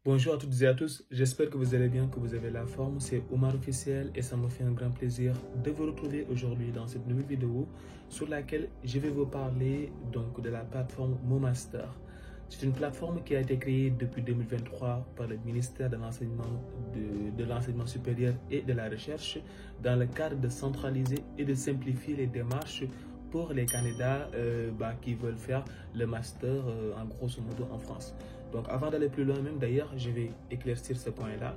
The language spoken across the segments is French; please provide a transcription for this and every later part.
Bonjour à toutes et à tous, j'espère que vous allez bien, que vous avez la forme. C'est Omar Officiel et ça me fait un grand plaisir de vous retrouver aujourd'hui dans cette nouvelle vidéo sur laquelle je vais vous parler donc de la plateforme MoMaster. C'est une plateforme qui a été créée depuis 2023 par le ministère de l'Enseignement supérieur et de la Recherche dans le cadre de centraliser et de simplifier les démarches pour les candidats qui veulent faire le master en grosso modo en France. Donc avant d'aller plus loin même d'ailleurs, je vais éclaircir ce point-là.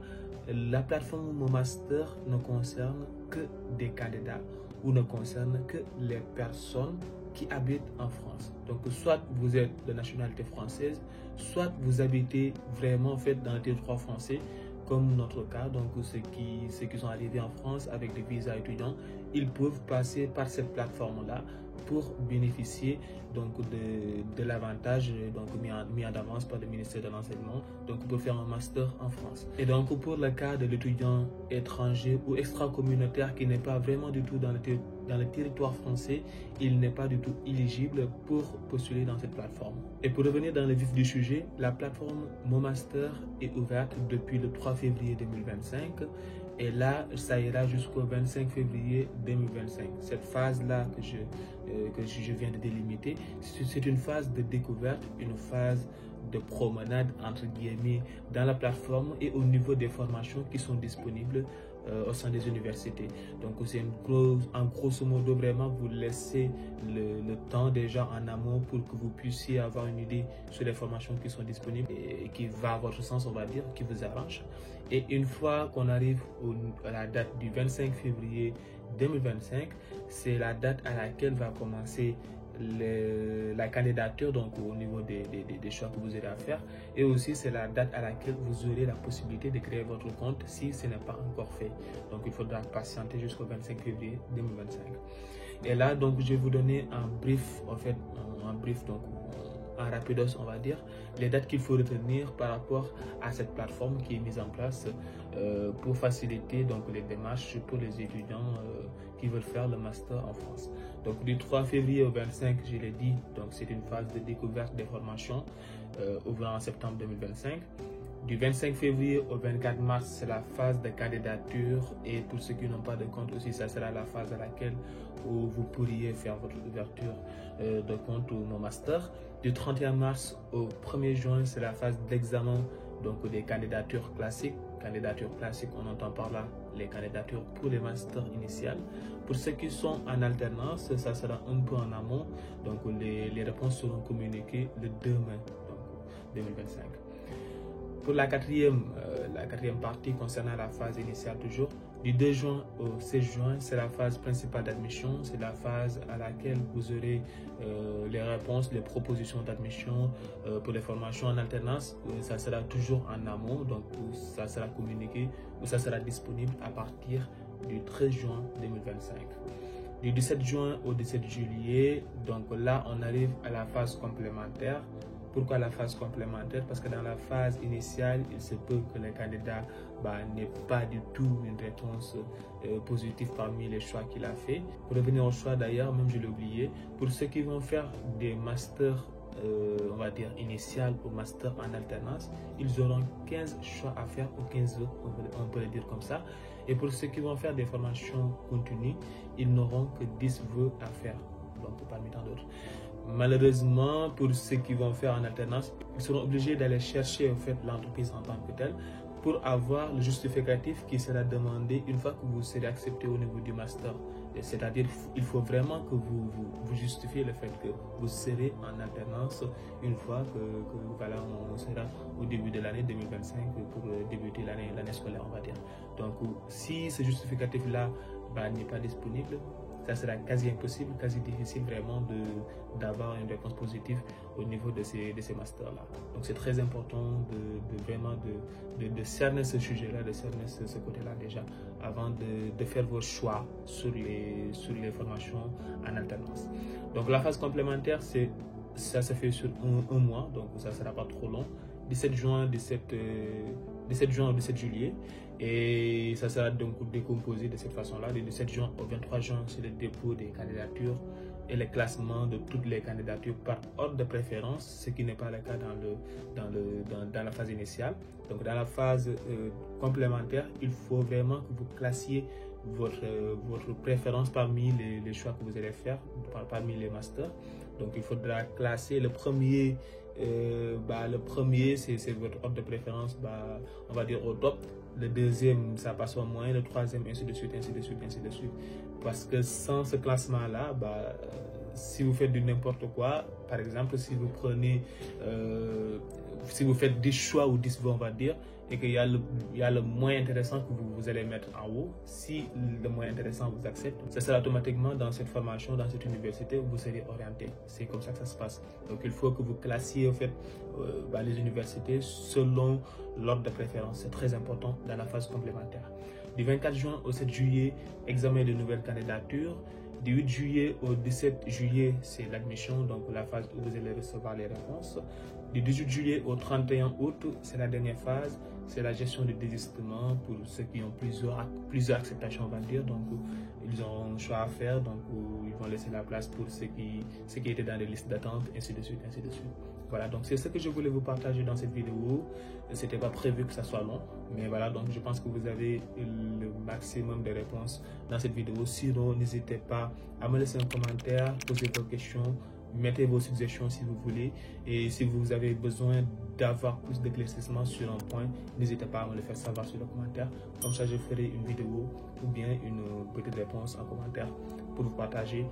La plateforme MoMaster ne concerne que des candidats ou ne concerne que les personnes qui habitent en France. Donc soit vous êtes de nationalité française, soit vous habitez vraiment en fait dans le territoire français, comme notre cas. Donc ceux qui sont arrivés en France avec des visas étudiants, ils peuvent passer par cette plateforme-là pour bénéficier donc de l'avantage mis en avance par le ministère de l'Enseignement, donc pour faire un master en France. Et donc pour le cas de l'étudiant étranger ou extra-communautaire qui n'est pas vraiment du tout dans le territoire français, il n'est pas du tout éligible pour postuler dans cette plateforme. Et pour revenir dans le vif du sujet, la plateforme MoMaster est ouverte depuis le 3 février 2025 et là, ça ira jusqu'au 25 février 2025. Cette phase-là que je viens de délimiter, c'est une phase de découverte, une phase de promenade entre guillemets dans la plateforme et au niveau des formations qui sont disponibles au sein des universités. Donc c'est en grosso modo vraiment vous laissez le temps déjà en amont pour que vous puissiez avoir une idée sur les formations qui sont disponibles et qui va à votre sens, on va dire, qui vous arrange. Et une fois qu'on arrive à la date du 25 février 2025, c'est la date à laquelle va commencer la candidature, donc au niveau des choix que vous aurez à faire, et aussi c'est la date à laquelle vous aurez la possibilité de créer votre compte si ce n'est pas encore fait. Donc il faudra patienter jusqu'au 25 février 2025. Et là donc je vais vous donner un brief, en fait un brief, donc en rapidos on va dire, les dates qu'il faut retenir par rapport à cette plateforme qui est mise en place pour faciliter donc les démarches pour les étudiants qui veulent faire le master en France. Donc du 3 février au 25, je l'ai dit, donc c'est une phase de découverte des formations ouvrant en septembre 2025. Du 25 février au 24 mars, c'est la phase de candidature, et pour ceux qui n'ont pas de compte aussi, ça sera la phase à laquelle vous pourriez faire votre ouverture de compte ou MoMaster. Du 31 mars au 1er juin, c'est la phase d'examen donc des candidatures classiques. Candidature classique, on entend par là les candidatures pour les masters initiales. Pour ceux qui sont en alternance, ça sera un peu en amont, donc les réponses seront communiquées le 2 mai 2025. Pour la quatrième partie concernant la phase initiale toujours, du 2 juin au 16 juin, c'est la phase principale d'admission. C'est la phase à laquelle vous aurez les réponses, les propositions d'admission pour les formations en alternance. Ça sera toujours en amont, donc ça sera communiqué ou ça sera disponible à partir du 13 juin 2025. Du 17 juin au 17 juillet, donc là on arrive à la phase complémentaire. Pourquoi la phase complémentaire? Parce que dans la phase initiale, il se peut que le candidat n'ait pas du tout une réponse positive parmi les choix qu'il a fait. Pour revenir au choix d'ailleurs, même je l'ai oublié, pour ceux qui vont faire des masters, on va dire initial ou master en alternance, ils auront 15 choix à faire ou 15 vœux, on peut le dire comme ça. Et pour ceux qui vont faire des formations continues, ils n'auront que 10 vœux à faire, donc parmi tant d'autres. Malheureusement, pour ceux qui vont faire en alternance, ils seront obligés d'aller chercher en fait l'entreprise en tant que telle pour avoir le justificatif qui sera demandé une fois que vous serez accepté au niveau du master. C'est-à-dire il faut vraiment que vous justifiez le fait que vous serez en alternance une fois que voilà, on sera au début de l'année 2025 pour débuter l'année scolaire, on va dire. Donc si ce justificatif-là n'est pas disponible, ça sera quasi impossible, quasi difficile vraiment d'avoir une réponse positive au niveau de ces masters-là. Donc c'est très important de cerner ce sujet-là, de cerner ce côté-là déjà, avant de faire vos choix sur les formations en alternance. Donc la phase complémentaire, ça se fait sur un mois, donc ça ne sera pas trop long. 17 juin au 17 juillet, et ça sera donc décomposé de cette façon là. Du 17 juin au 23 juin, c'est le dépôt des candidatures et le classement de toutes les candidatures par ordre de préférence, ce qui n'est pas le cas dans la phase initiale. Donc dans la phase complémentaire, il faut vraiment que vous classiez votre préférence parmi les choix que vous allez faire, parmi les masters. Donc il faudra classer le premier. Le premier, c'est votre ordre de préférence, on va dire au top. Le deuxième, ça passe au moins. Le troisième, ainsi de suite, ainsi de suite, ainsi de suite. Parce que sans ce classement-là, si vous faites du n'importe quoi, par exemple, si vous prenez, si vous faites 10 choix ou 10 voix, on va dire, et qu'il y a le moins intéressant que vous allez mettre en haut, si le moins intéressant vous accepte, ça sera automatiquement dans cette formation, dans cette université où vous serez orienté. C'est comme ça que ça se passe. Donc il faut que vous classiez en fait les universités selon l'ordre de préférence. C'est très important dans la phase complémentaire. Du 24 juin au 7 juillet, examen de nouvelles candidatures. Du 8 juillet au 17 juillet, c'est l'admission, donc la phase où vous allez recevoir les réponses. Du 18 juillet au 31 août, c'est la dernière phase, c'est la gestion du désistement pour ceux qui ont plusieurs acceptations, on va dire. Donc, ils ont un choix à faire, donc ils vont laisser la place pour ceux qui étaient dans les listes d'attente, ainsi de suite, ainsi de suite. Voilà, donc c'est ce que je voulais vous partager dans cette vidéo. C'était pas prévu que ça soit long, mais voilà, donc je pense que vous avez le maximum de réponses dans cette vidéo. Sinon, n'hésitez pas à me laisser un commentaire, poser vos questions, mettez vos suggestions si vous voulez. Et si vous avez besoin d'avoir plus d'éclaircissement sur un point, n'hésitez pas à me le faire savoir sur le commentaire. Comme ça, je ferai une vidéo ou bien une petite réponse en commentaire pour vous partager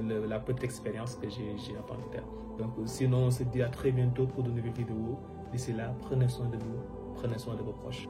la petite expérience que j'ai à faire. Donc sinon, on se dit à très bientôt pour de nouvelles vidéos. D'ici là, prenez soin de vous, prenez soin de vos proches.